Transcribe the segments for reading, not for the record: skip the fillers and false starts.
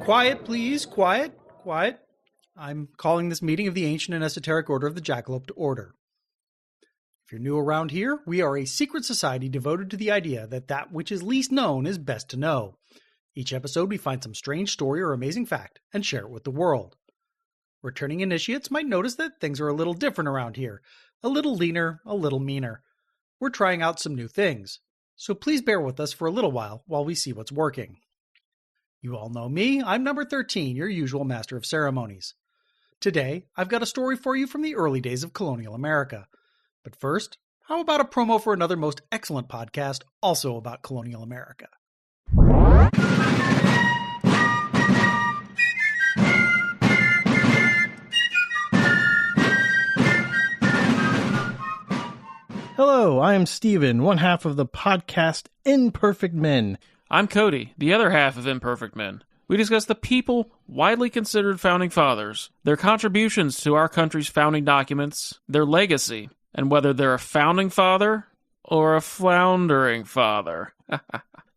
Quiet, please. Quiet. Quiet. I'm calling this meeting of the Ancient and Esoteric Order of the Jackalope to order. If you're new around here, we are a secret society devoted to the idea that which is least known is best to know. Each episode we find some strange story or amazing fact and share it with the world. Returning initiates might notice that things are a little different around here. A little leaner, a little meaner. We're trying out some new things, so please bear with us for a little while we see what's working. You all know me, I'm number 13, your usual master of ceremonies. Today, I've got a story for you from the early days of colonial America. But first, how about a promo for another most excellent podcast, also about colonial America? Hello, I am Steven, one half of the podcast Imperfect Men. I'm Cody, the other half of Imperfect Men. We discuss the people widely considered founding fathers, their contributions to our country's founding documents, their legacy, and whether they're a founding father or a floundering father.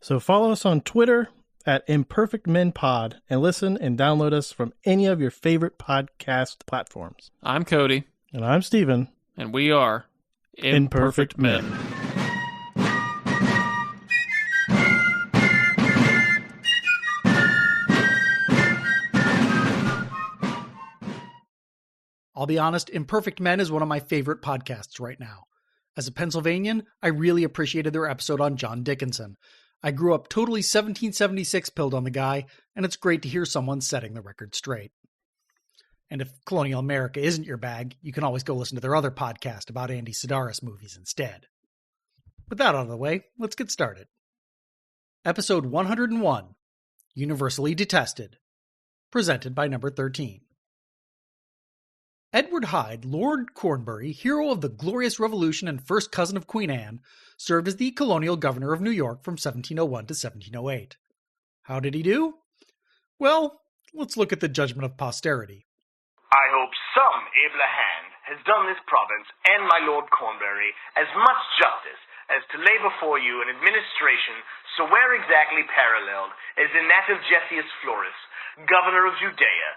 So follow us on Twitter at Imperfect Men Pod and listen and download us from any of your favorite podcast platforms. I'm Cody. And I'm Steven. And we are Imperfect Men. I'll be honest, Imperfect Men is one of my favorite podcasts right now. As a Pennsylvanian, I really appreciated their episode on John Dickinson. I grew up totally 1776 pilled on the guy, and it's great to hear someone setting the record straight. And if colonial America isn't your bag, you can always go listen to their other podcast about Andy Sidaris movies instead. With that out of the way, let's get started. Episode 101, Universally Detested, presented by number 13. Edward Hyde, Lord Cornbury, hero of the Glorious Revolution and first cousin of Queen Anne, served as the colonial governor of New York from 1701 to 1708. How did he do? Well, let's look at the judgment of posterity. I hope some abler hand has done this province and my Lord Cornbury as much justice as to lay before you an administration so where exactly paralleled as in that of Jessius Florus, governor of Judea,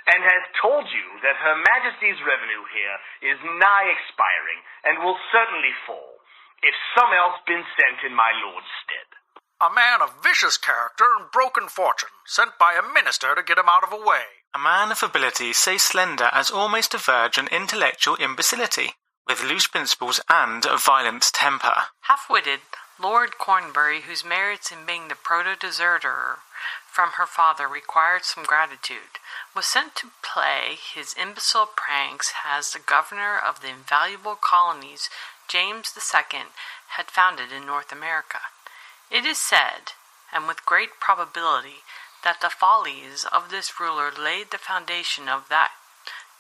and has told you that Her Majesty's revenue here is nigh expiring, and will certainly fall, if some else been sent in my lord's stead. A man of vicious character and broken fortune, sent by a minister to get him out of a way. A man of ability so slender as almost to verge on intellectual imbecility, with loose principles and a violent temper. Half-witted, Lord Cornbury, whose merits in being the proto-deserter from her father required some gratitude, was sent to play his imbecile pranks as the governor of the invaluable colonies James II had founded in North America. It is said, and with great probability, that the follies of this ruler laid the foundation of that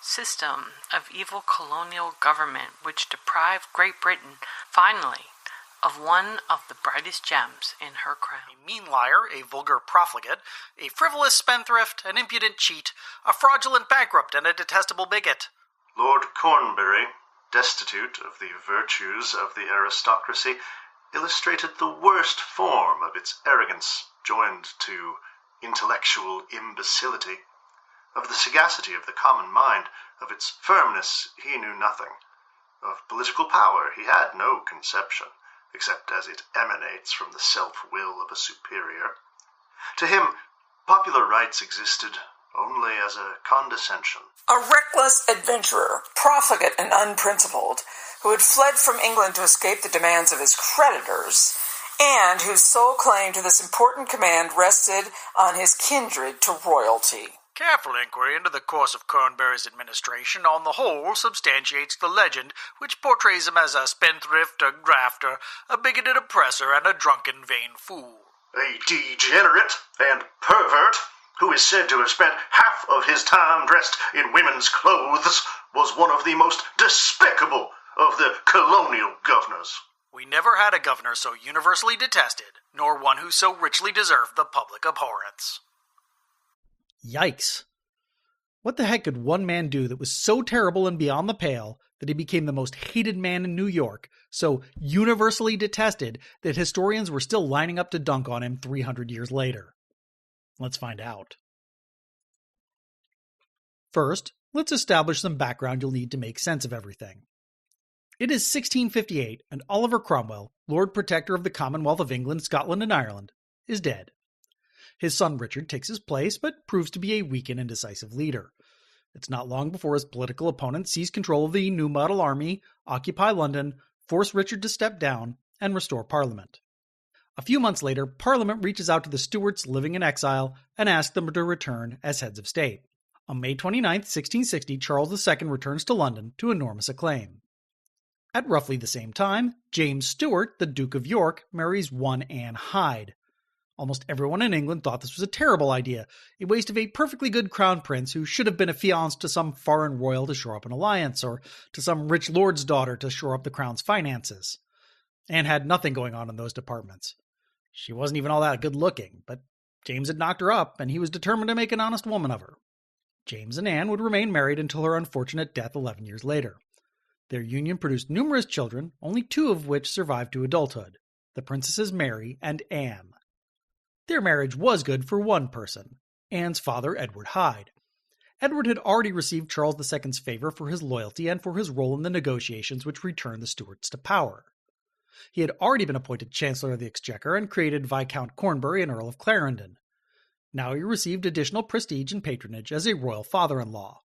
system of evil colonial government which deprived Great Britain, finally, of one of the brightest gems in her crown. A mean liar, a vulgar profligate, a frivolous spendthrift, an impudent cheat, a fraudulent bankrupt, and a detestable bigot. Lord Cornbury, destitute of the virtues of the aristocracy, illustrated the worst form of its arrogance, joined to intellectual imbecility. Of the sagacity of the common mind, of its firmness, he knew nothing. Of political power, he had no conception, except as it emanates from the self-will of a superior. To him, popular rights existed only as a condescension. A reckless adventurer, profligate and unprincipled, who had fled from England to escape the demands of his creditors, and whose sole claim to this important command rested on his kindred to royalty. Careful inquiry into the course of Cornbury's administration on the whole substantiates the legend which portrays him as a spendthrift, a grafter, a bigoted oppressor, and a drunken vain fool. A degenerate and pervert, who is said to have spent half of his time dressed in women's clothes, was one of the most despicable of the colonial governors. We never had a governor so universally detested, nor one who so richly deserved the public abhorrence. Yikes. What the heck could one man do that was so terrible and beyond the pale that he became the most hated man in New York, so universally detested that historians were still lining up to dunk on him 300 years later? Let's find out. First, let's establish some background you'll need to make sense of everything. It is 1658, and Oliver Cromwell, Lord Protector of the Commonwealth of England, Scotland, and Ireland, is dead. His son Richard takes his place, but proves to be a weak and indecisive leader. It's not long before his political opponents seize control of the New Model Army, occupy London, force Richard to step down, and restore Parliament. A few months later, Parliament reaches out to the Stuarts living in exile and asks them to return as heads of state. On May 29, 1660, Charles II returns to London to enormous acclaim. At roughly the same time, James Stuart, the Duke of York, marries one Anne Hyde. Almost everyone in England thought this was a terrible idea, a waste of a perfectly good crown prince who should have been affianced to some foreign royal to shore up an alliance, or to some rich lord's daughter to shore up the crown's finances. Anne had nothing going on in those departments. She wasn't even all that good looking, but James had knocked her up, and he was determined to make an honest woman of her. James and Anne would remain married until her unfortunate death 11 years later. Their union produced numerous children, only 2 of which survived to adulthood, the Princesses Mary and Anne. Their marriage was good for one person, Anne's father, Edward Hyde. Edward had already received Charles II's favor for his loyalty and for his role in the negotiations which returned the Stuarts to power. He had already been appointed Chancellor of the Exchequer and created Viscount Cornbury and Earl of Clarendon. Now he received additional prestige and patronage as a royal father-in-law.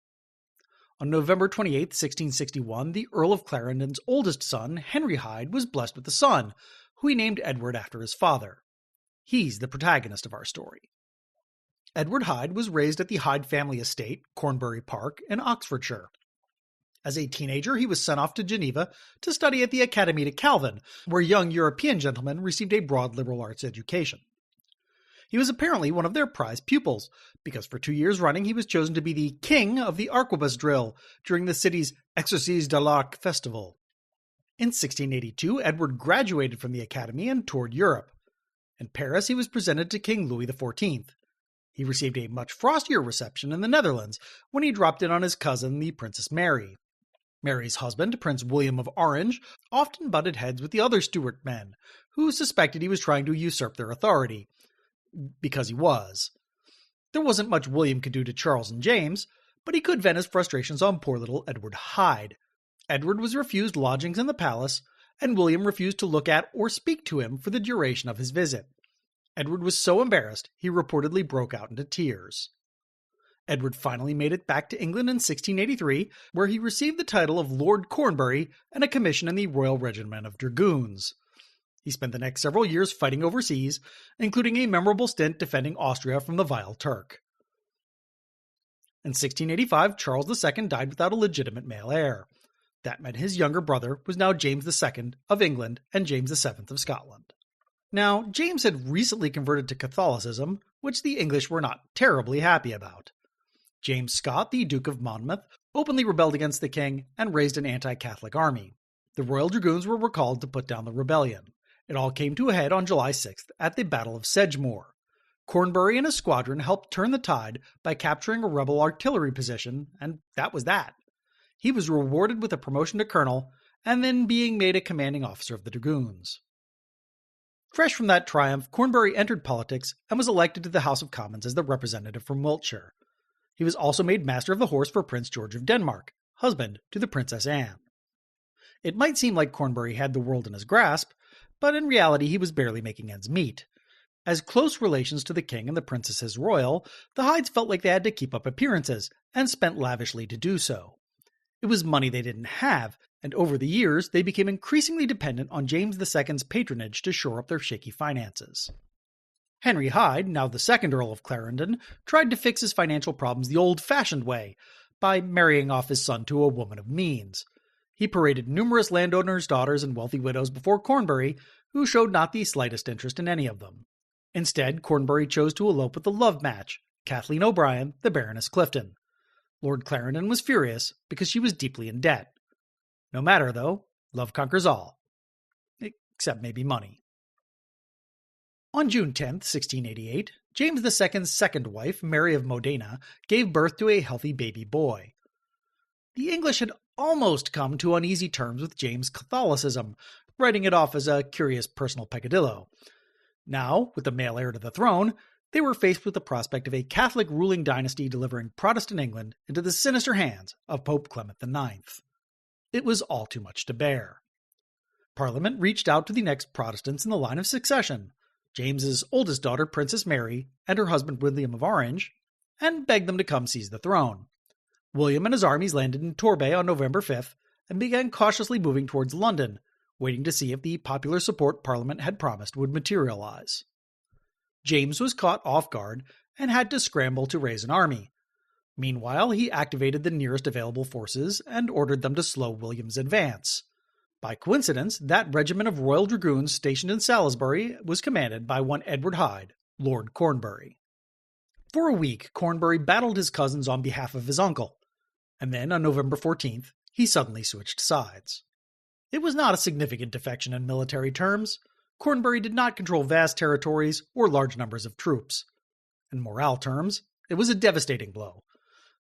On November 28, 1661, the Earl of Clarendon's oldest son, Henry Hyde, was blessed with a son, who he named Edward after his father. He's the protagonist of our story. Edward Hyde was raised at the Hyde family estate, Cornbury Park, in Oxfordshire. As a teenager, he was sent off to Geneva to study at the Academy de Calvin, where young European gentlemen received a broad liberal arts education. He was apparently one of their prized pupils, because for 2 years running he was chosen to be the king of the arquebus drill during the city's Exercice de l'Arc festival. In 1682, Edward graduated from the Academy and toured Europe. In Paris, he was presented to King Louis XIV. He received a much frostier reception in the Netherlands when he dropped in on his cousin, the Princess Mary. Mary's husband, Prince William of Orange, often butted heads with the other Stuart men, who suspected he was trying to usurp their authority. Because he was. There wasn't much William could do to Charles and James, but he could vent his frustrations on poor little Edward Hyde. Edward was refused lodgings in the palace, and William refused to look at or speak to him for the duration of his visit. Edward was so embarrassed, he reportedly broke out into tears. Edward finally made it back to England in 1683, where he received the title of Lord Cornbury and a commission in the Royal Regiment of Dragoons. He spent the next several years fighting overseas, including a memorable stint defending Austria from the vile Turk. In 1685, Charles II died without a legitimate male heir. That meant his younger brother was now James II of England and James VII of Scotland. Now, James had recently converted to Catholicism, which the English were not terribly happy about. James Scott, the Duke of Monmouth, openly rebelled against the king and raised an anti-Catholic army. The Royal Dragoons were recalled to put down the rebellion. It all came to a head on July 6th at the Battle of Sedgemoor. Cornbury and his squadron helped turn the tide by capturing a rebel artillery position, and that was that. He was rewarded with a promotion to colonel, and then being made a commanding officer of the Dragoons. Fresh from that triumph, Cornbury entered politics and was elected to the House of Commons as the representative from Wiltshire. He was also made Master of the Horse for Prince George of Denmark, husband to the Princess Anne. It might seem like Cornbury had the world in his grasp, but in reality he was barely making ends meet. As close relations to the king and the princesses royal, the Hydes felt like they had to keep up appearances, and spent lavishly to do so. It was money they didn't have, and over the years they became increasingly dependent on James II's patronage to shore up their shaky finances. Henry Hyde, now the second Earl of Clarendon, tried to fix his financial problems the old-fashioned way, by marrying off his son to a woman of means. He paraded numerous landowners' daughters and wealthy widows before Cornbury, who showed not the slightest interest in any of them. Instead, Cornbury chose to elope with the love match, Kathleen O'Brien, the Baroness Clifton. Lord Clarendon was furious because she was deeply in debt. No matter, though, love conquers all. Except maybe money. On June 10, 1688, James II's second wife, Mary of Modena, gave birth to a healthy baby boy. The English had almost come to uneasy terms with James' Catholicism, writing it off as a curious personal peccadillo. Now, with the male heir to the throne, They were faced with the prospect of a Catholic ruling dynasty delivering Protestant England into the sinister hands of Pope Clement IX. It was all too much to bear. Parliament reached out to the next Protestants in the line of succession, James's oldest daughter, Princess Mary, and her husband William of Orange, and begged them to come seize the throne. William and his armies landed in Torbay on November 5th and began cautiously moving towards London, waiting to see if the popular support Parliament had promised would materialize. James was caught off guard and had to scramble to raise an army. Meanwhile, he activated the nearest available forces and ordered them to slow William's advance. By coincidence, that regiment of Royal Dragoons stationed in Salisbury was commanded by one Edward Hyde, Lord Cornbury. For a week, Cornbury battled his cousins on behalf of his uncle, and then on November 14th, he suddenly switched sides. It was not a significant defection in military terms. Cornbury did not control vast territories or large numbers of troops. In morale terms, it was a devastating blow.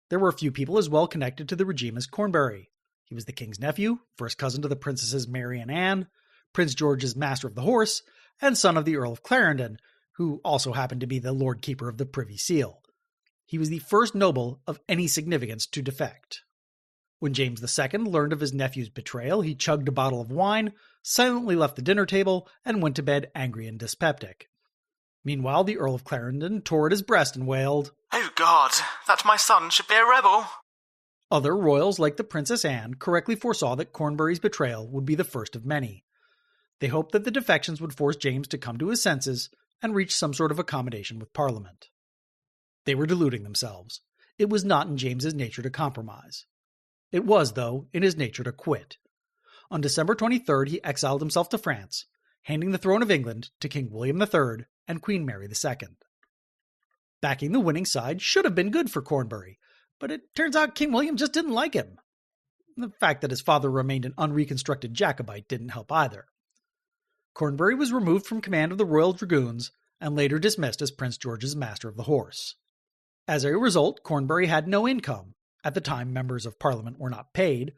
There were a few people as well connected to the regime as Cornbury. He was the king's nephew, first cousin to the princesses Mary and Anne, Prince George's master of the horse, and son of the Earl of Clarendon, who also happened to be the Lord Keeper of the Privy Seal. He was the first noble of any significance to defect. When James II learned of his nephew's betrayal, he chugged a bottle of wine, silently left the dinner table, and went to bed angry and dyspeptic. Meanwhile, the Earl of Clarendon tore at his breast and wailed, "Oh God, that my son should be a rebel!" Other royals, like the Princess Anne, correctly foresaw that Cornbury's betrayal would be the first of many. They hoped that the defections would force James to come to his senses and reach some sort of accommodation with Parliament. They were deluding themselves. It was not in James's nature to compromise. It was, though, in his nature to quit. On December 23rd, he exiled himself to France, handing the throne of England to King William III and Queen Mary II. Backing the winning side should have been good for Cornbury, but it turns out King William just didn't like him. The fact that his father remained an unreconstructed Jacobite didn't help either. Cornbury was removed from command of the Royal Dragoons and later dismissed as Prince George's master of the horse. As a result, Cornbury had no income. At the time, members of Parliament were not paid,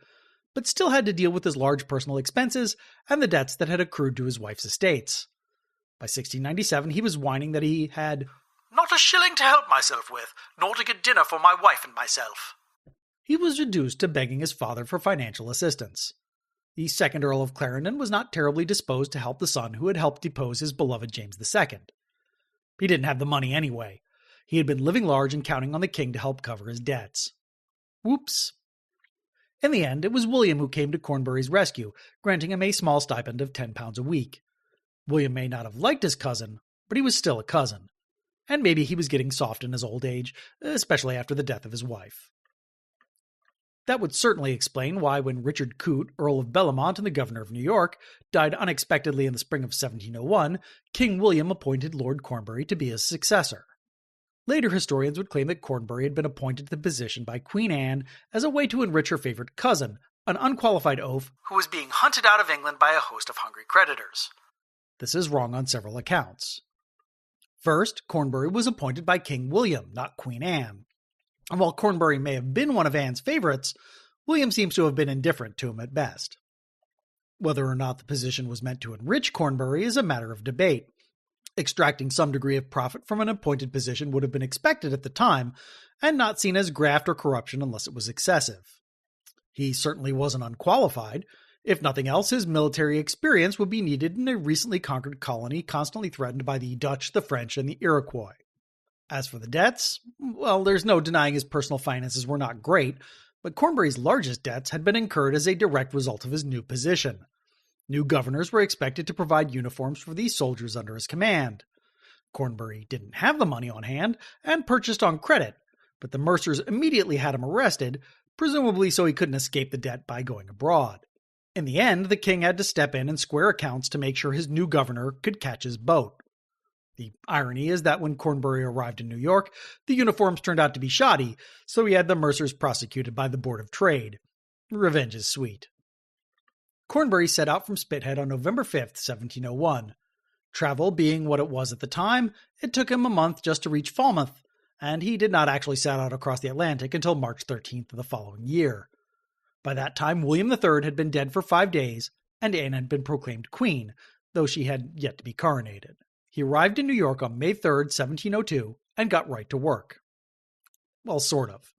but still had to deal with his large personal expenses and the debts that had accrued to his wife's estates. By 1697, he was whining that he had "not a shilling to help myself with, nor to get dinner for my wife and myself." He was reduced to begging his father for financial assistance. The second Earl of Clarendon was not terribly disposed to help the son who had helped depose his beloved James II. He didn't have the money anyway. He had been living large and counting on the king to help cover his debts. Whoops. In the end, it was William who came to Cornbury's rescue, granting him a small stipend of £10 a week. William may not have liked his cousin, but he was still a cousin. And maybe he was getting soft in his old age, especially after the death of his wife. That would certainly explain why when Richard Coote, Earl of Bellamont and the Governor of New York, died unexpectedly in the spring of 1701, King William appointed Lord Cornbury to be his successor. Later historians would claim that Cornbury had been appointed to the position by Queen Anne as a way to enrich her favorite cousin, an unqualified oaf who was being hunted out of England by a host of hungry creditors. This is wrong on several accounts. First, Cornbury was appointed by King William, not Queen Anne. And while Cornbury may have been one of Anne's favorites, William seems to have been indifferent to him at best. Whether or not the position was meant to enrich Cornbury is a matter of debate. Extracting some degree of profit from an appointed position would have been expected at the time, and not seen as graft or corruption unless it was excessive. He certainly wasn't unqualified. If nothing else, his military experience would be needed in a recently conquered colony constantly threatened by the Dutch, the French, and the Iroquois. As for the debts, well, there's no denying his personal finances were not great, but Cornbury's largest debts had been incurred as a direct result of his new position. New governors were expected to provide uniforms for the soldiers under his command. Cornbury didn't have the money on hand and purchased on credit, but the Mercers immediately had him arrested, presumably so he couldn't escape the debt by going abroad. In the end, the king had to step in and square accounts to make sure his new governor could catch his boat. The irony is that when Cornbury arrived in New York, the uniforms turned out to be shoddy, so he had the Mercers prosecuted by the Board of Trade. Revenge is sweet. Cornbury set out from Spithead on November 5th, 1701. Travel being what it was at the time, it took him a month just to reach Falmouth, and he did not actually set out across the Atlantic until March 13th of the following year. By that time, William III had been dead for 5 days, and Anne had been proclaimed queen, though she had yet to be coronated. He arrived in New York on May 3rd, 1702, and got right to work. Well, sort of.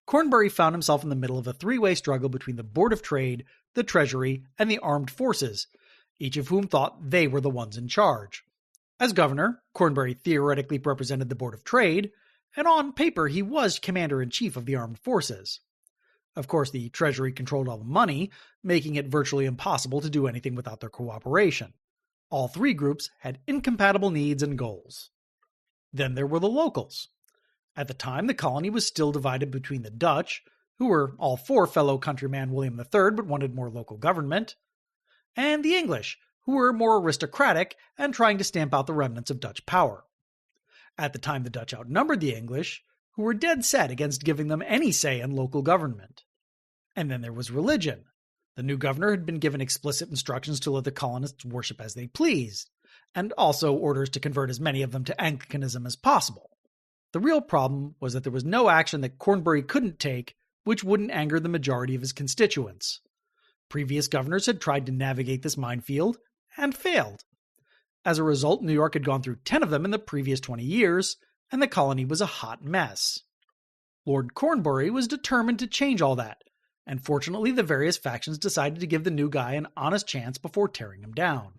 Cornbury found himself in the middle of a three-way struggle between the Board of Trade, the Treasury, and the Armed Forces, each of whom thought they were the ones in charge. As governor, Cornbury theoretically represented the Board of Trade, and on paper he was commander-in-chief of the Armed Forces. Of course, the Treasury controlled all the money, making it virtually impossible to do anything without their cooperation. All three groups had incompatible needs and goals. Then there were the locals. At the time, the colony was still divided between the Dutch, who were all for fellow countryman William III but wanted more local government, and the English, who were more aristocratic and trying to stamp out the remnants of Dutch power. At the time, the Dutch outnumbered the English, who were dead set against giving them any say in local government. And then there was religion. The new governor had been given explicit instructions to let the colonists worship as they pleased, and also orders to convert as many of them to Anglicanism as possible. The real problem was that there was no action that Cornbury couldn't take which wouldn't anger the majority of his constituents. Previous governors had tried to navigate this minefield and failed. As a result, New York had gone through 10 of them in the previous 20 years, and the colony was a hot mess. Lord Cornbury was determined to change all that, and fortunately the various factions decided to give the new guy an honest chance before tearing him down.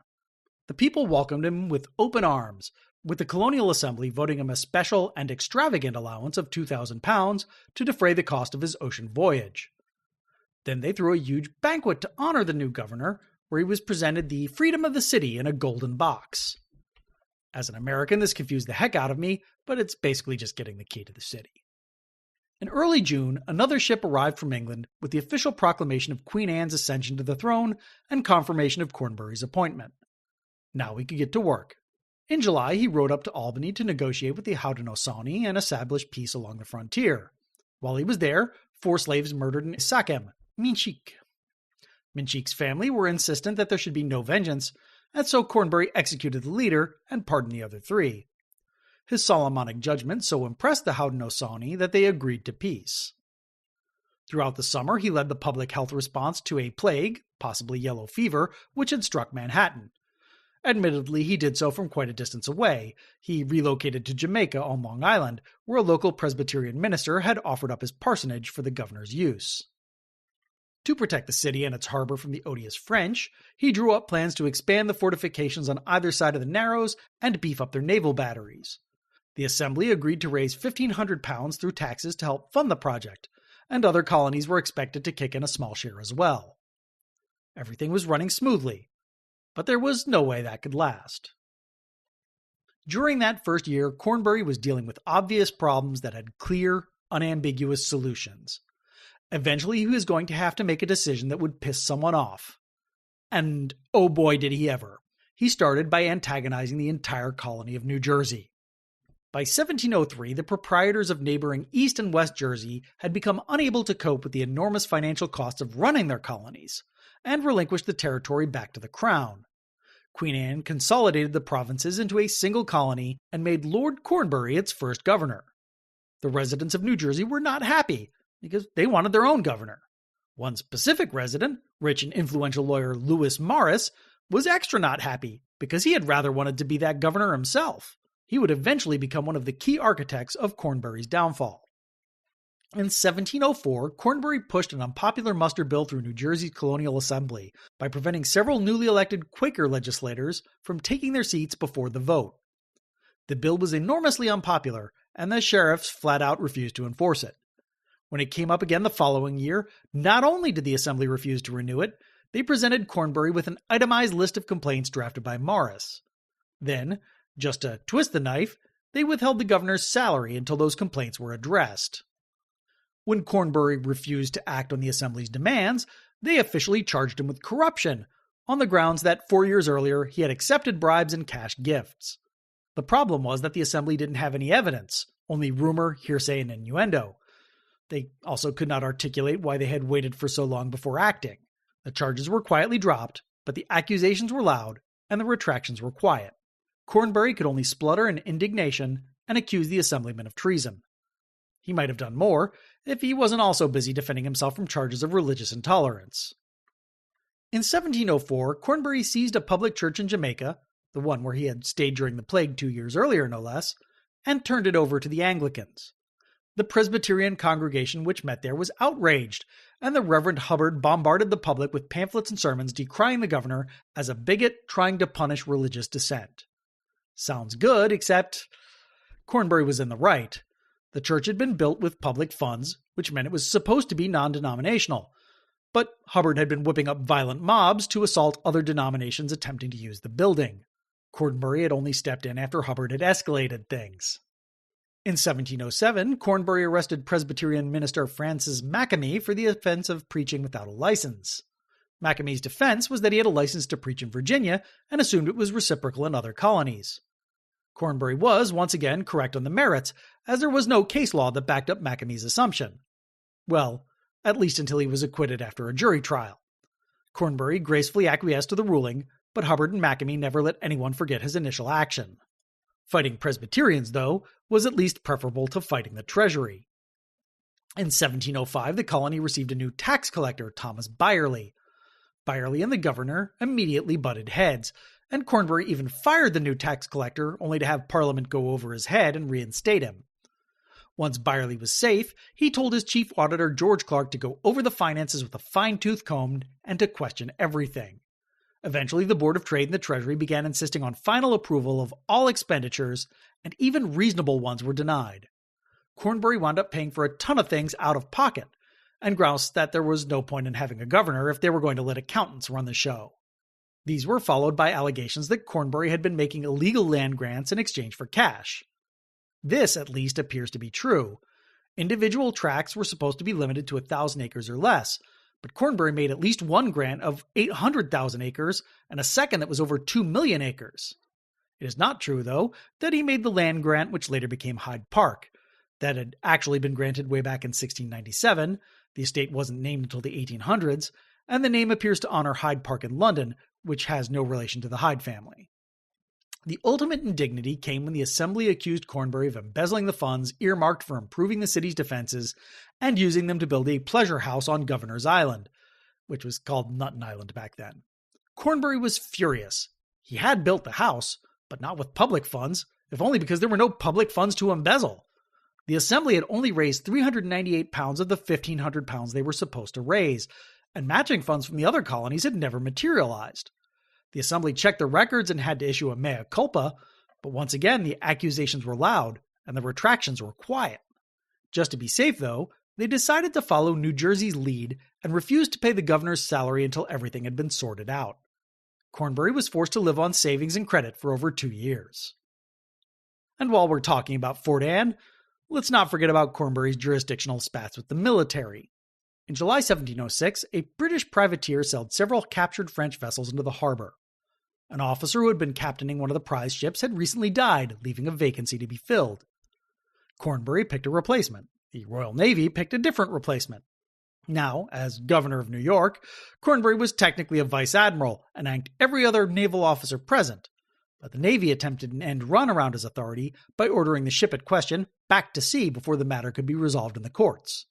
The people welcomed him with open arms, with the Colonial Assembly voting him a special and extravagant allowance of £2,000 to defray the cost of his ocean voyage. Then they threw a huge banquet to honor the new governor, where he was presented the freedom of the city in a golden box. As an American, this confused the heck out of me, but it's basically just getting the key to the city. In early June, another ship arrived from England with the official proclamation of Queen Anne's ascension to the throne and confirmation of Cornbury's appointment. Now we could get to work. In July, he rode up to Albany to negotiate with the Haudenosaunee and establish peace along the frontier. While he was there, 4 slaves murdered in Sachem, Minchique. Minchique's family were insistent that there should be no vengeance, and so Cornbury executed the leader and pardoned the other 3. His Solomonic judgment so impressed the Haudenosaunee that they agreed to peace. Throughout the summer, he led the public health response to a plague, possibly yellow fever, which had struck Manhattan. Admittedly, he did so from quite a distance away. He relocated to Jamaica on Long Island, where a local Presbyterian minister had offered up his parsonage for the governor's use. To protect the city and its harbor from the odious French, he drew up plans to expand the fortifications on either side of the Narrows and beef up their naval batteries. The Assembly agreed to raise £1,500 through taxes to help fund the project, and other colonies were expected to kick in a small share as well. Everything was running smoothly, but there was no way that could last. During that first year, Cornbury was dealing with obvious problems that had clear, unambiguous solutions. Eventually, he was going to have to make a decision that would piss someone off. And oh boy did he ever. He started by antagonizing the entire colony of New Jersey. By 1703, the proprietors of neighboring East and West Jersey had become unable to cope with the enormous financial costs of running their colonies, and relinquished the territory back to the crown. Queen Anne consolidated the provinces into a single colony and made Lord Cornbury its first governor. The residents of New Jersey were not happy, because they wanted their own governor. One specific resident, rich and influential lawyer Lewis Morris, was extra not happy, because he had rather wanted to be that governor himself. He would eventually become one of the key architects of Cornbury's downfall. In 1704, Cornbury pushed an unpopular muster bill through New Jersey's Colonial Assembly by preventing several newly elected Quaker legislators from taking their seats before the vote. The bill was enormously unpopular, and the sheriffs flat out refused to enforce it. When it came up again the following year, not only did the Assembly refuse to renew it, they presented Cornbury with an itemized list of complaints drafted by Morris. Then, just to twist the knife, they withheld the governor's salary until those complaints were addressed. When Cornbury refused to act on the Assembly's demands, they officially charged him with corruption, on the grounds that 4 years earlier he had accepted bribes and cash gifts. The problem was that the Assembly didn't have any evidence, only rumor, hearsay, and innuendo. They also could not articulate why they had waited for so long before acting. The charges were quietly dropped, but the accusations were loud, and the retractions were quiet. Cornbury could only splutter in indignation and accuse the Assemblymen of treason. He might have done more if he wasn't also busy defending himself from charges of religious intolerance. In 1704, Cornbury seized a public church in Jamaica, the one where he had stayed during the plague 2 years earlier no less, and turned it over to the Anglicans. The Presbyterian congregation which met there was outraged, and the Reverend Hubbard bombarded the public with pamphlets and sermons decrying the governor as a bigot trying to punish religious dissent. Sounds good, except Cornbury was in the right. The church had been built with public funds, which meant it was supposed to be non-denominational. But Hubbard had been whipping up violent mobs to assault other denominations attempting to use the building. Cornbury had only stepped in after Hubbard had escalated things. In 1707, Cornbury arrested Presbyterian minister Francis Makemie for the offense of preaching without a license. Makemie's defense was that he had a license to preach in Virginia and assumed it was reciprocal in other colonies. Cornbury was, once again, correct on the merits, as there was no case law that backed up Makemie's assumption. Well, at least until he was acquitted after a jury trial. Cornbury gracefully acquiesced to the ruling, but Hubbard and Makemie never let anyone forget his initial action. Fighting Presbyterians, though, was at least preferable to fighting the Treasury. In 1705, the colony received a new tax collector, Thomas Byerley. Byerley and the governor immediately butted heads, and Cornbury even fired the new tax collector, only to have Parliament go over his head and reinstate him. Once Byerley was safe, he told his chief auditor George Clark to go over the finances with a fine-tooth comb and to question everything. Eventually, the Board of Trade and the Treasury began insisting on final approval of all expenditures, and even reasonable ones were denied. Cornbury wound up paying for a ton of things out of pocket, and groused that there was no point in having a governor if they were going to let accountants run the show. These were followed by allegations that Cornbury had been making illegal land grants in exchange for cash. This, at least, appears to be true. Individual tracts were supposed to be limited to 1,000 acres or less, but Cornbury made at least one grant of 800,000 acres and a second that was over 2 million acres. It is not true, though, that he made the land grant which later became Hyde Park. That had actually been granted way back in 1697, the estate wasn't named until the 1800s, and the name appears to honor Hyde Park in London, which has no relation to the Hyde family. The ultimate indignity came when the Assembly accused Cornbury of embezzling the funds earmarked for improving the city's defenses and using them to build a pleasure house on Governor's Island, which was called Nutten Island back then. Cornbury was furious. He had built the house, but not with public funds, if only because there were no public funds to embezzle. The Assembly had only raised 398 pounds of the 1,500 pounds they were supposed to raise, and matching funds from the other colonies had never materialized. The Assembly checked the records and had to issue a mea culpa, but once again the accusations were loud and the retractions were quiet. Just to be safe, though, they decided to follow New Jersey's lead and refused to pay the governor's salary until everything had been sorted out. Cornbury was forced to live on savings and credit for over 2 years. And while we're talking about Fort Anne, let's not forget about Cornbury's jurisdictional spats with the military. In July 1706, a British privateer sailed several captured French vessels into the harbor. An officer who had been captaining one of the prize ships had recently died, leaving a vacancy to be filled. Cornbury picked a replacement. The Royal Navy picked a different replacement. Now, as governor of New York, Cornbury was technically a vice admiral and ranked every other naval officer present, but the Navy attempted an end run around his authority by ordering the ship at question back to sea before the matter could be resolved in the courts.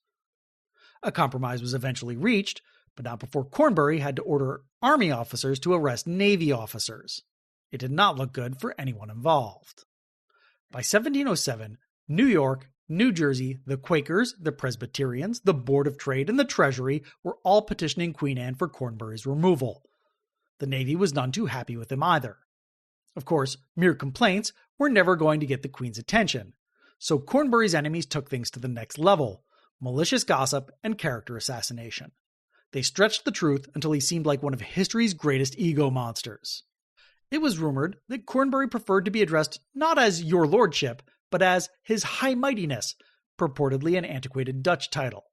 A compromise was eventually reached, but not before Cornbury had to order Army officers to arrest Navy officers. It did not look good for anyone involved. By 1707, New York, New Jersey, the Quakers, the Presbyterians, the Board of Trade, and the Treasury were all petitioning Queen Anne for Cornbury's removal. The Navy was none too happy with him either. Of course, mere complaints were never going to get the Queen's attention, so Cornbury's enemies took things to the next level: malicious gossip and character assassination. They stretched the truth until he seemed like one of history's greatest ego monsters. It was rumored that Cornbury preferred to be addressed not as Your Lordship, but as His High Mightiness, purportedly an antiquated Dutch title.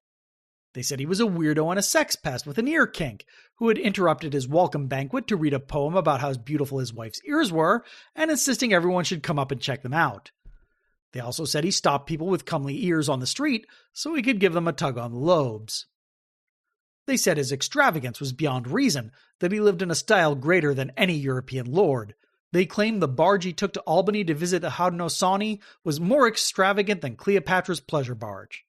They said he was a weirdo and a sex pest with an ear kink, who had interrupted his welcome banquet to read a poem about how beautiful his wife's ears were, and insisting everyone should come up and check them out. They also said he stopped people with comely ears on the street so he could give them a tug on the lobes. They said his extravagance was beyond reason, that he lived in a style greater than any European lord. They claimed the barge he took to Albany to visit the Haudenosaunee was more extravagant than Cleopatra's pleasure barge.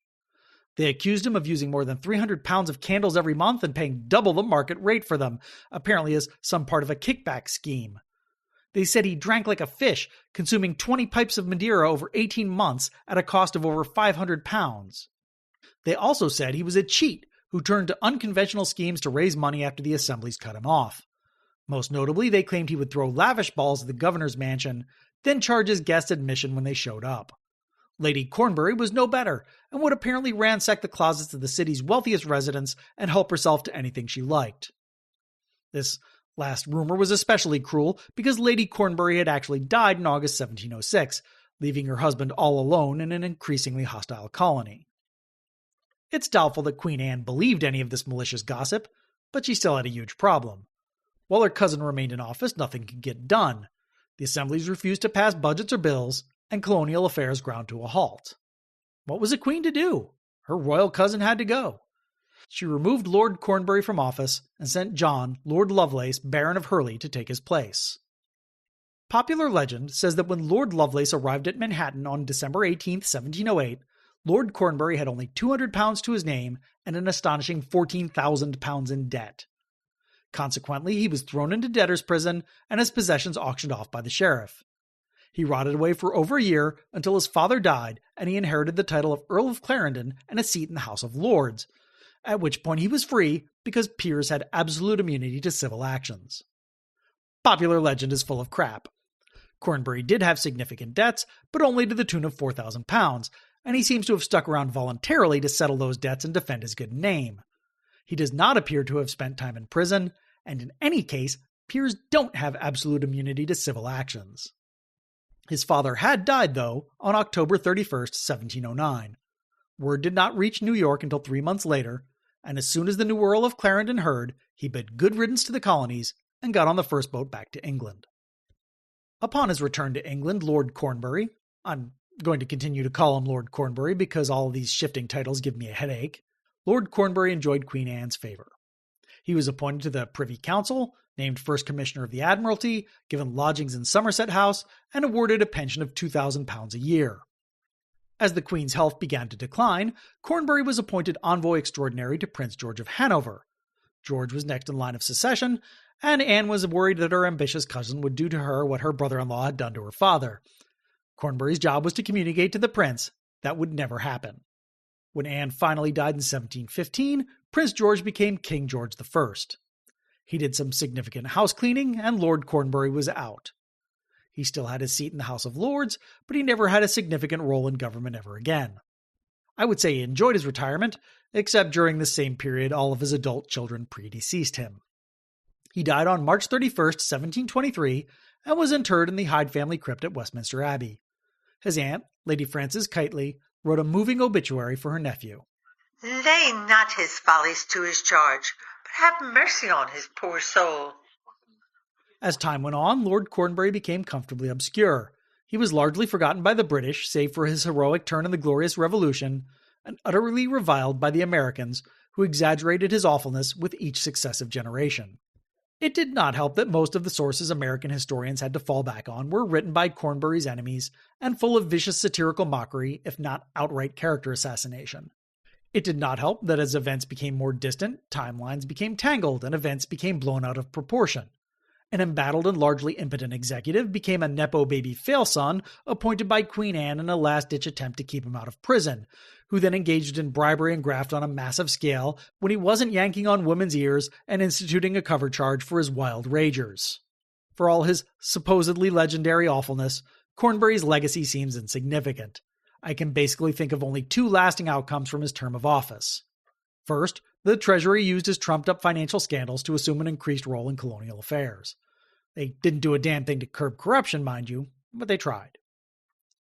They accused him of using more than 300 pounds of candles every month and paying double the market rate for them, apparently as some part of a kickback scheme. They said he drank like a fish, consuming 20 pipes of Madeira over 18 months at a cost of over £500. They also said he was a cheat who turned to unconventional schemes to raise money after the assemblies cut him off. Most notably, they claimed he would throw lavish balls at the governor's mansion, then charge his guests admission when they showed up. Lady Cornbury was no better, and would apparently ransack the closets of the city's wealthiest residents and help herself to anything she liked. This last rumor was especially cruel because Lady Cornbury had actually died in August 1706, leaving her husband all alone in an increasingly hostile colony. It's doubtful that Queen Anne believed any of this malicious gossip, but she still had a huge problem. While her cousin remained in office, nothing could get done. The assemblies refused to pass budgets or bills, and colonial affairs ground to a halt. What was a queen to do? Her royal cousin had to go. She removed Lord Cornbury from office and sent John, Lord Lovelace, Baron of Hurley, to take his place. Popular legend says that when Lord Lovelace arrived at Manhattan on December 18, 1708, Lord Cornbury had only £200 to his name and an astonishing £14,000 in debt. Consequently, he was thrown into debtor's prison and his possessions auctioned off by the sheriff. He rotted away for over a year until his father died and he inherited the title of Earl of Clarendon and a seat in the House of Lords, at which point he was free because peers had absolute immunity to civil actions. Popular legend is full of crap. Cornbury did have significant debts, but only to the tune of £4,000, and he seems to have stuck around voluntarily to settle those debts and defend his good name. He does not appear to have spent time in prison, and in any case, peers don't have absolute immunity to civil actions. His father had died, though, on October 31st, 1709. Word did not reach New York until 3 months later, and as soon as the new Earl of Clarendon heard, he bid good riddance to the colonies and got on the first boat back to England. Upon his return to England, Lord Cornbury, I'm going to continue to call him Lord Cornbury because all of these shifting titles give me a headache, Lord Cornbury enjoyed Queen Anne's favor. He was appointed to the Privy Council, named First Commissioner of the Admiralty, given lodgings in Somerset House, and awarded a pension of £2,000 a year. As the Queen's health began to decline, Cornbury was appointed Envoy Extraordinary to Prince George of Hanover. George was next in line of succession, and Anne was worried that her ambitious cousin would do to her what her brother-in-law had done to her father. Cornbury's job was to communicate to the prince that would never happen. When Anne finally died in 1715, Prince George became King George I. He did some significant house cleaning, and Lord Cornbury was out. He still had his seat in the House of Lords, but he never had a significant role in government ever again. I would say he enjoyed his retirement, except during the same period all of his adult children predeceased him. He died on March 31st, 1723, and was interred in the Hyde family crypt at Westminster Abbey. His aunt, Lady Frances Keightley, wrote a moving obituary for her nephew. Lay not his follies to his charge, but have mercy on his poor soul. As time went on, Lord Cornbury became comfortably obscure. He was largely forgotten by the British, save for his heroic turn in the Glorious Revolution, and utterly reviled by the Americans, who exaggerated his awfulness with each successive generation. It did not help that most of the sources American historians had to fall back on were written by Cornbury's enemies and full of vicious satirical mockery, if not outright character assassination. It did not help that as events became more distant, timelines became tangled and events became blown out of proportion. An embattled and largely impotent executive became a nepo baby failson appointed by Queen Anne in a last-ditch attempt to keep him out of prison, who then engaged in bribery and graft on a massive scale when he wasn't yanking on women's ears and instituting a cover charge for his wild ragers. For all his supposedly legendary awfulness, Cornbury's legacy seems insignificant. I can basically think of only two lasting outcomes from his term of office. First, the Treasury used his trumped-up financial scandals to assume an increased role in colonial affairs. They didn't do a damn thing to curb corruption, mind you, but they tried.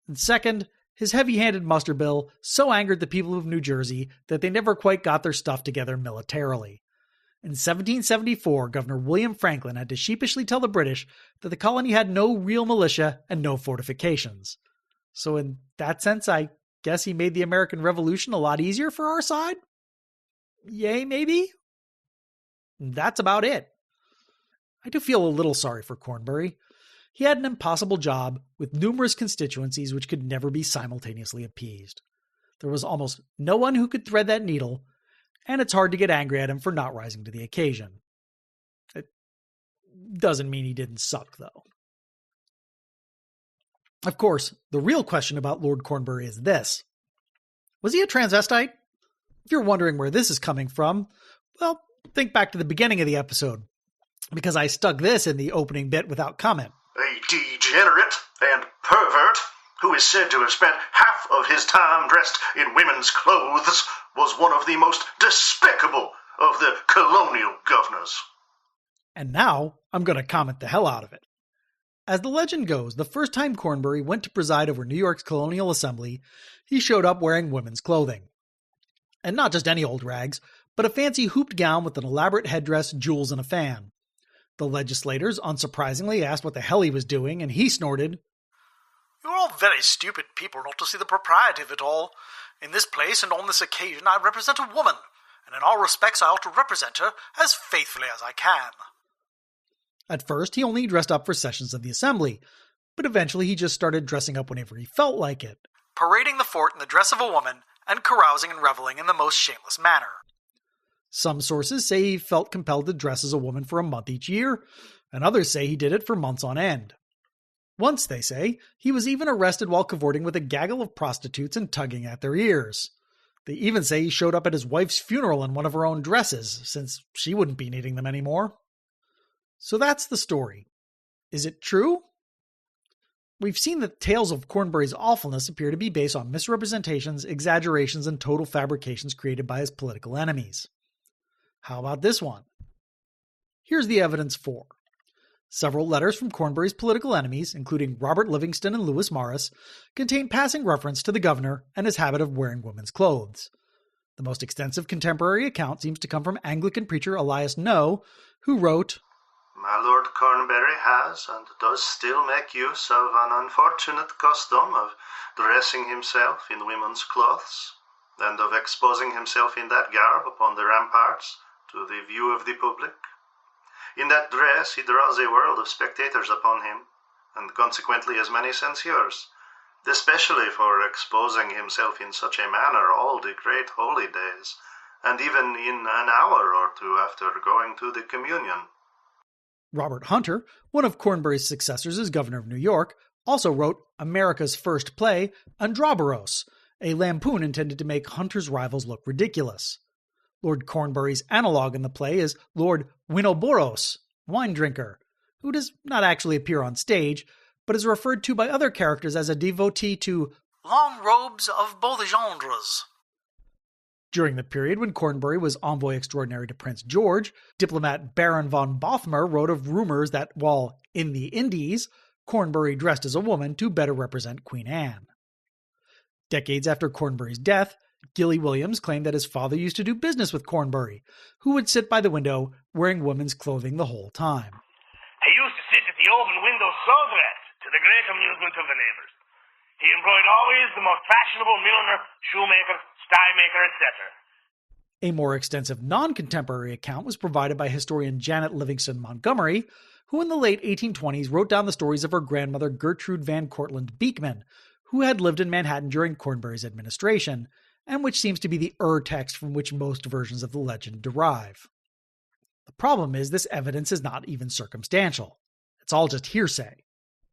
And second, his heavy-handed muster bill so angered the people of New Jersey that they never quite got their stuff together militarily. In 1774, Governor William Franklin had to sheepishly tell the British that the colony had no real militia and no fortifications. So in that sense, I guess he made the American Revolution a lot easier for our side? Yay, maybe? That's about it. I do feel a little sorry for Cornbury. He had an impossible job with numerous constituencies which could never be simultaneously appeased. There was almost no one who could thread that needle, and it's hard to get angry at him for not rising to the occasion. It doesn't mean he didn't suck, though. Of course, the real question about Lord Cornbury is this. Was he a transvestite? If you're wondering where this is coming from, well, think back to the beginning of the episode, because I stuck this in the opening bit without comment. A degenerate and pervert who is said to have spent half of his time dressed in women's clothes was one of the most despicable of the colonial governors. And now, I'm going to comment the hell out of it. As the legend goes, the first time Cornbury went to preside over New York's colonial assembly, he showed up wearing women's clothing. And not just any old rags, but a fancy hooped gown with an elaborate headdress, jewels, and a fan. The legislators, unsurprisingly, asked what the hell he was doing, and he snorted, "You're all very stupid people not to see the propriety of it all. In this place and on this occasion I represent a woman, and in all respects I ought to represent her as faithfully as I can." At first, he only dressed up for sessions of the assembly, but eventually he just started dressing up whenever he felt like it. Parading the fort in the dress of a woman, and carousing and reveling in the most shameless manner. Some sources say he felt compelled to dress as a woman for a month each year, and others say he did it for months on end. Once, they say, he was even arrested while cavorting with a gaggle of prostitutes and tugging at their ears. They even say he showed up at his wife's funeral in one of her own dresses, since she wouldn't be needing them anymore. So that's the story. Is it true? We've seen that tales of Cornbury's awfulness appear to be based on misrepresentations, exaggerations, and total fabrications created by his political enemies. How about this one? Here's the evidence for. Several letters from Cornbury's political enemies, including Robert Livingston and Lewis Morris, contain passing reference to the governor and his habit of wearing women's clothes. The most extensive contemporary account seems to come from Anglican preacher Elias Noe, who wrote, "My Lord Cornbury has and does still make use of an unfortunate custom of dressing himself in women's clothes, and of exposing himself in that garb upon the ramparts to the view of the public. In that dress he draws a world of spectators upon him, and consequently as many censures, especially for exposing himself in such a manner all the great holy days, and even in an hour or two after going to the communion." Robert Hunter, one of Cornbury's successors as governor of New York, also wrote America's first play, Androboros, a lampoon intended to make Hunter's rivals look ridiculous. Lord Cornbury's analog in the play is Lord Winoboros, wine drinker, who does not actually appear on stage, but is referred to by other characters as a devotee to long robes of both Gendres. During the period when Cornbury was envoy extraordinary to Prince George, diplomat Baron von Bothmer wrote of rumors that while in the Indies, Cornbury dressed as a woman to better represent Queen Anne. Decades after Cornbury's death, Gilly Williams claimed that his father used to do business with Cornbury, who would sit by the window wearing women's clothing the whole time. He used to sit at the open window so dressed, to the great amusement of the neighbours. He employed always the most fashionable milliner, shoemaker, stye-maker, etc. A more extensive non-contemporary account was provided by historian Janet Livingston Montgomery, who in the late 1820s wrote down the stories of her grandmother Gertrude Van Cortlandt Beekman, who had lived in Manhattan during Cornbury's administration, and which seems to be the text from which most versions of the legend derive. The problem is this evidence is not even circumstantial. It's all just hearsay.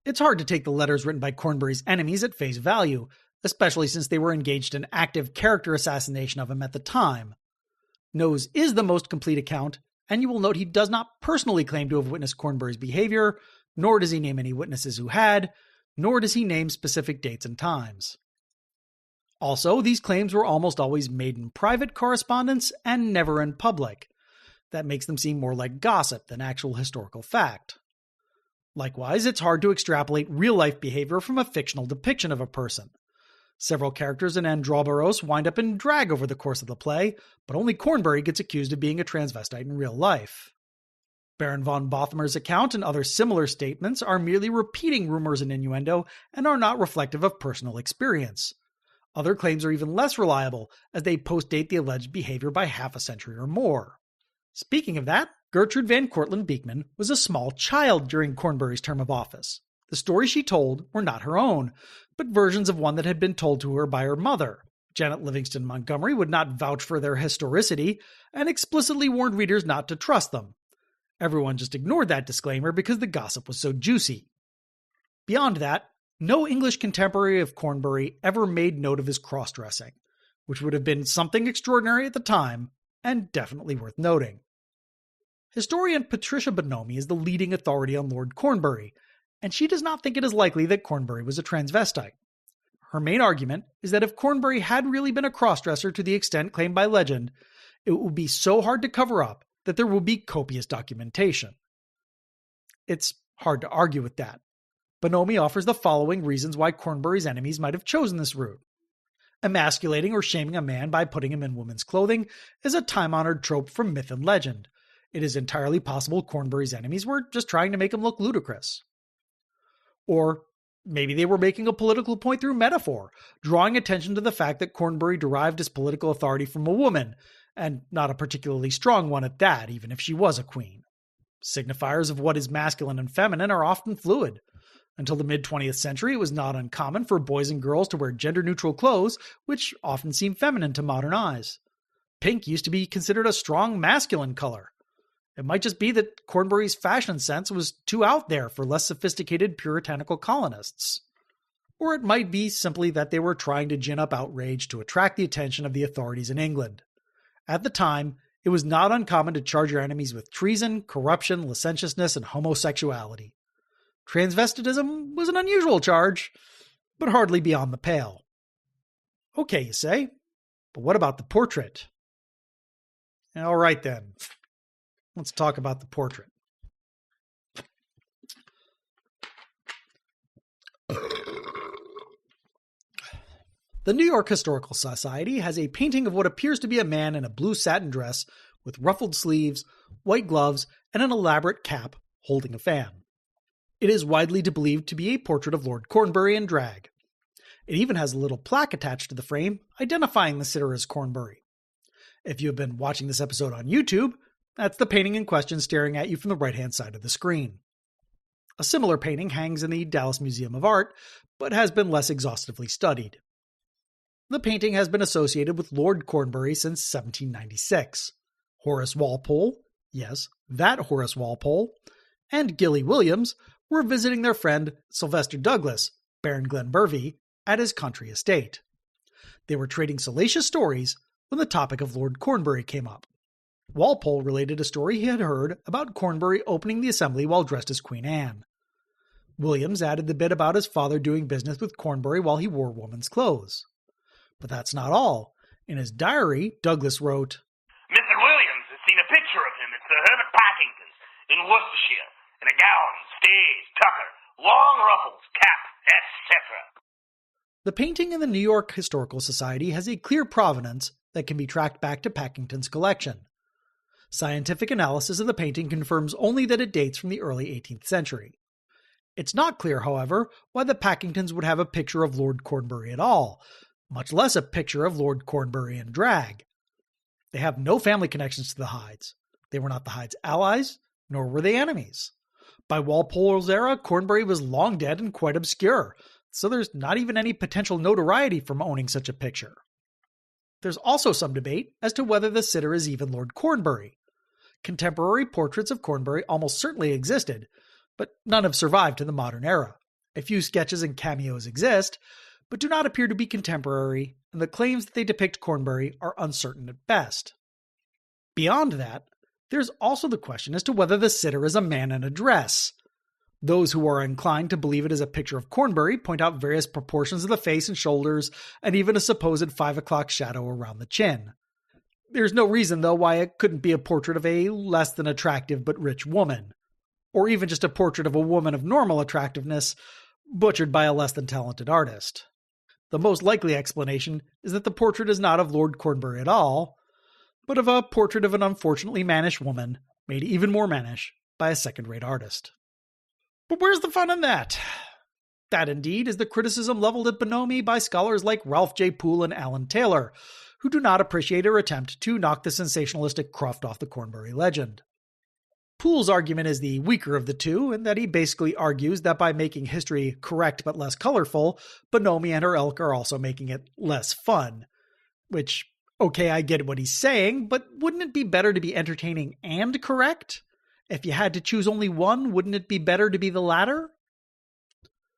It's hard to take the letters written by Cornbury's enemies at face value, especially since they were engaged in active character assassination of him at the time. Noe's is the most complete account, and you will note he does not personally claim to have witnessed Cornbury's behavior, nor does he name any witnesses who had, nor does he name specific dates and times. Also, these claims were almost always made in private correspondence and never in public. That makes them seem more like gossip than actual historical fact. Likewise, it's hard to extrapolate real-life behavior from a fictional depiction of a person. Several characters in Androboros wind up in drag over the course of the play, but only Cornbury gets accused of being a transvestite in real life. Baron von Bothmer's account and other similar statements are merely repeating rumors and innuendo and are not reflective of personal experience. Other claims are even less reliable, as they post-date the alleged behavior by half a century or more. Speaking of that, Gertrude Van Cortlandt Beekman was a small child during Cornbury's term of office. The stories she told were not her own, but versions of one that had been told to her by her mother. Janet Livingston Montgomery would not vouch for their historicity, and explicitly warned readers not to trust them. Everyone just ignored that disclaimer because the gossip was so juicy. Beyond that, No English contemporary of Cornbury ever made note of his cross-dressing, which would have been something extraordinary at the time, and definitely worth noting. Historian Patricia Bonomi is the leading authority on Lord Cornbury, and she does not think it is likely that Cornbury was a transvestite. Her main argument is that if Cornbury had really been a crossdresser to the extent claimed by legend, it would be so hard to cover up that there will be copious documentation. It's hard to argue with that. Bonomi offers the following reasons why Cornbury's enemies might have chosen this route. Emasculating or shaming a man by putting him in women's clothing is a time-honored trope from myth and legend. It is entirely possible Cornbury's enemies were just trying to make him look ludicrous. Or maybe they were making a political point through metaphor, drawing attention to the fact that Cornbury derived his political authority from a woman, and not a particularly strong one at that, even if she was a queen. Signifiers of what is masculine and feminine are often fluid. Until the mid-20th century, it was not uncommon for boys and girls to wear gender-neutral clothes, which often seem feminine to modern eyes. Pink used to be considered a strong masculine color. It might just be that Cornbury's fashion sense was too out there for less sophisticated puritanical colonists. Or it might be simply that they were trying to gin up outrage to attract the attention of the authorities in England. At the time, it was not uncommon to charge your enemies with treason, corruption, licentiousness, and homosexuality. Transvestitism was an unusual charge, but hardly beyond the pale. Okay, you say, but what about the portrait? All right then, let's talk about the portrait. The New York Historical Society has a painting of what appears to be a man in a blue satin dress with ruffled sleeves, white gloves, and an elaborate cap holding a fan. It is widely believed to be a portrait of Lord Cornbury in drag. It even has a little plaque attached to the frame identifying the sitter as Cornbury. If you have been watching this episode on YouTube, that's the painting in question staring at you from the right-hand side of the screen. A similar painting hangs in the Dallas Museum of Art, but has been less exhaustively studied. The painting has been associated with Lord Cornbury since 1796. Horace Walpole, yes, that Horace Walpole, and Gilly Williams were visiting their friend Sylvester Douglas, Baron Glenbervie, at his country estate. They were trading salacious stories when the topic of Lord Cornbury came up. Walpole related a story he had heard about Cornbury opening the assembly while dressed as Queen Anne. Williams added the bit about his father doing business with Cornbury while he wore woman's clothes. But that's not all. In his diary, Douglas wrote, Mr. Williams has seen a picture of him at Sir Herbert Packington's in Worcestershire, in a gown, stays, tucker, long ruffles, cap, etc. The painting in the New York Historical Society has a clear provenance that can be tracked back to Packington's collection. Scientific analysis of the painting confirms only that it dates from the early 18th century. It's not clear, however, why the Packingtons would have a picture of Lord Cornbury at all, much less a picture of Lord Cornbury in drag. They have no family connections to the Hydes. They were not the Hydes' allies, nor were they enemies. By Walpole's era, Cornbury was long dead and quite obscure, so there's not even any potential notoriety from owning such a picture. There's also some debate as to whether the sitter is even Lord Cornbury. Contemporary portraits of Cornbury almost certainly existed, but none have survived to the modern era. A few sketches and cameos exist, but do not appear to be contemporary, and the claims that they depict Cornbury are uncertain at best. Beyond that, there's also the question as to whether the sitter is a man in a dress. Those who are inclined to believe it is a picture of Cornbury point out various proportions of the face and shoulders, and even a supposed 5 o'clock shadow around the chin. There's no reason, though, why it couldn't be a portrait of a less than attractive but rich woman. Or even just a portrait of a woman of normal attractiveness, butchered by a less than talented artist. The most likely explanation is that the portrait is not of Lord Cornbury at all, but of a portrait of an unfortunately mannish woman, made even more mannish by a second-rate artist. But where's the fun in that? That, indeed, is the criticism leveled at Bonomi by scholars like Ralph J. Poole and Alan Taylor, who do not appreciate her attempt to knock the sensationalistic cruft off the Cornbury legend. Poole's argument is the weaker of the two, in that he basically argues that by making history correct but less colorful, Bonomi and her ilk are also making it less fun. Which, okay, I get what he's saying, but wouldn't it be better to be entertaining and correct? If you had to choose only one, wouldn't it be better to be the latter?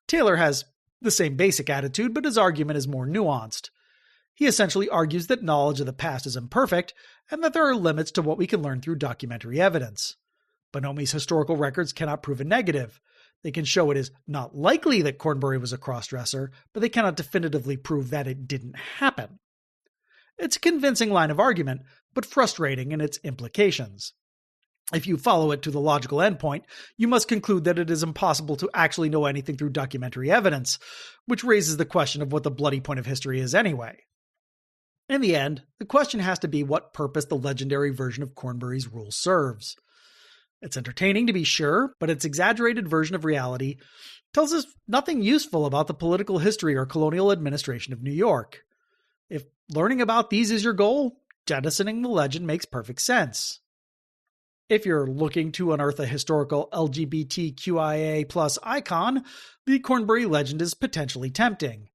Taylor has The same basic attitude, but his argument is more nuanced. He essentially argues that knowledge of the past is imperfect, and that there are limits to what we can learn through documentary evidence. Bonomi's historical records cannot prove a negative. They can show it is not likely that Cornbury was a crossdresser, but they cannot definitively prove that it didn't happen. It's a convincing line of argument, but frustrating in its implications. If you follow it to the logical endpoint, you must conclude that it is impossible to actually know anything through documentary evidence, which raises the question of what the bloody point of history is anyway. In the end, the question has to be what purpose the legendary version of Cornbury's rule serves. It's entertaining to be sure, but its exaggerated version of reality tells us nothing useful about the political history or colonial administration of New York. If learning about these is your goal, jettisoning the legend makes perfect sense. If you're looking to unearth a historical LGBTQIA+ icon, the Cornbury legend is potentially tempting.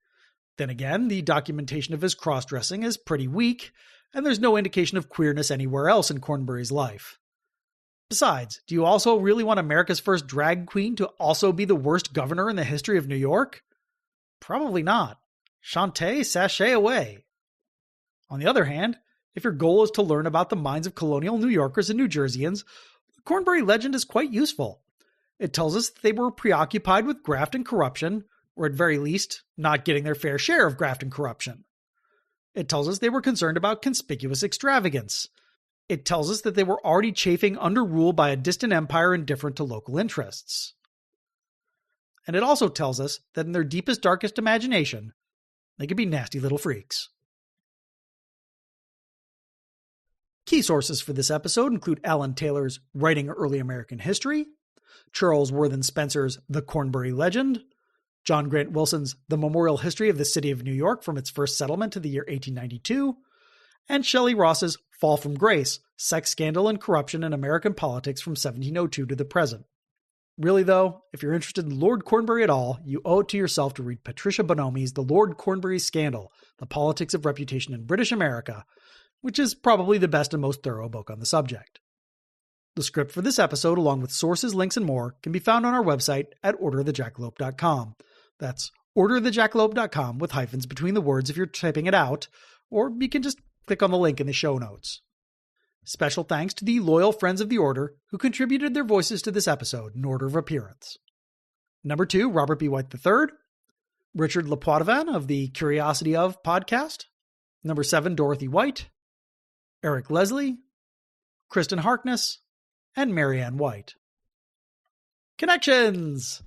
Then again, the documentation of his cross-dressing is pretty weak, and there's no indication of queerness anywhere else in Cornbury's life. Besides, do you also really want America's first drag queen to also be the worst governor in the history of New York? Probably not. Chantez, sachet away. On the other hand, if your goal is to learn about the minds of colonial New Yorkers and New Jerseyans, the Cornbury legend is quite useful. It tells us that they were preoccupied with graft and corruption, or at very least, not getting their fair share of graft and corruption. It tells us they were concerned about conspicuous extravagance. It tells us that they were already chafing under rule by a distant empire indifferent to local interests. And it also tells us that in their deepest, darkest imagination, they could be nasty little freaks. Key sources for this episode include Alan Taylor's Writing Early American History, Charles Worthen Spencer's The Cornbury Legend, John Grant Wilson's The Memorial History of the City of New York from its first settlement to the year 1892, and Shelley Ross's Fall from Grace, Sex Scandal and Corruption in American Politics from 1702 to the present. Really though, if you're interested in Lord Cornbury at all, you owe it to yourself to read Patricia Bonomi's The Lord Cornbury Scandal, The Politics of Reputation in British America, which is probably the best and most thorough book on the subject. The script for this episode, along with sources, links, and more, can be found on our website at orderthejackalope.com. That's orderthejackalope.com with hyphens between the words if you're typing it out, or you can just click on the link in the show notes. Special thanks to the loyal friends of the Order who contributed their voices to this episode in order of appearance. Number 2, Robert B. White III. Richard Lapoitevin of the Curiosity Of podcast. Number 7, Dorothy White. Eric Leslie. Kristen Harkness. And Marianne White. Connections!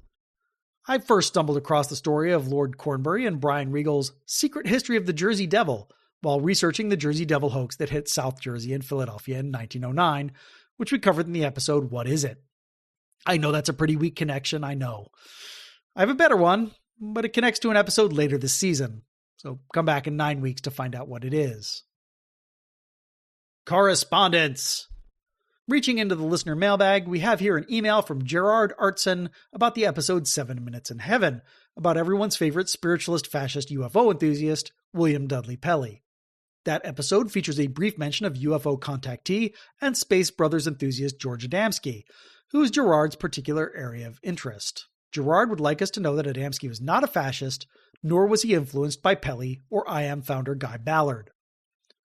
I first stumbled across the story of Lord Cornbury and Brian Regal's Secret History of the Jersey Devil while researching the Jersey Devil hoax that hit South Jersey and Philadelphia in 1909, which we covered in the episode What Is It? I know that's a pretty weak connection, I know. I have a better one, but it connects to an episode later this season, so come back in 9 weeks to find out what it is. Correspondence! Reaching into the listener mailbag, we have here an email from Gerard Artson about the episode 7 Minutes in Heaven, about everyone's favorite spiritualist fascist UFO enthusiast, William Dudley Pelley. That episode features a brief mention of UFO contactee and Space Brothers enthusiast George Adamski, who is Gerard's particular area of interest. Gerard would like us to know that Adamski was not a fascist, nor was he influenced by Pelley or IM founder Guy Ballard.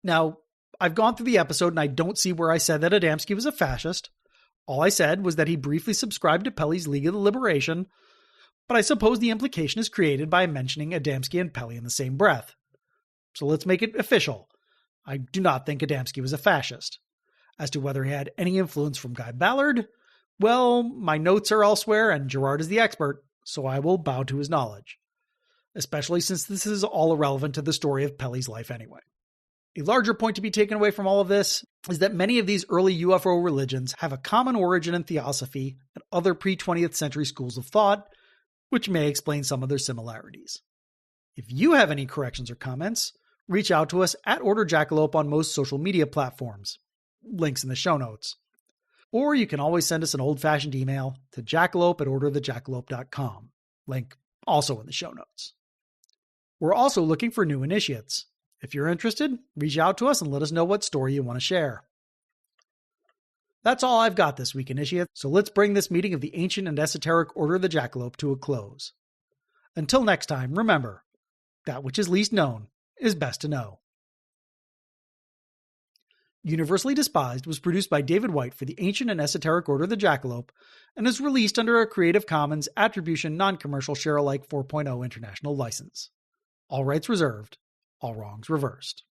Now, I've gone through the episode and I don't see where I said that Adamski was a fascist. All I said was that he briefly subscribed to Pelley's League of the Liberation, but I suppose the implication is created by mentioning Adamski and Pelley in the same breath. So let's make it official. I do not think Adamski was a fascist. As to whether he had any influence from Guy Ballard, well, my notes are elsewhere and Gerard is the expert, so I will bow to his knowledge. Especially since this is all irrelevant to the story of Pelley's life anyway. A larger point to be taken away from all of this is that many of these early UFO religions have a common origin in theosophy and other pre-20th century schools of thought, which may explain some of their similarities. If you have any corrections or comments, reach out to us at Order Jackalope on most social media platforms. Links in the show notes. Or you can always send us an old-fashioned email to jackalope@orderthejackalope.com. Link also in the show notes. We're also looking for new initiates. If you're interested, reach out to us and let us know what story you want to share. That's all I've got this week, initiates, so let's bring this meeting of the ancient and esoteric Order of the Jackalope to a close. Until next time, remember, that which is least known is best to know. Universally Despised was produced by David White for the Ancient and Esoteric Order of the Jackalope and is released under a Creative Commons Attribution Non-Commercial Share-alike 4.0 international license. All rights reserved, all wrongs reversed.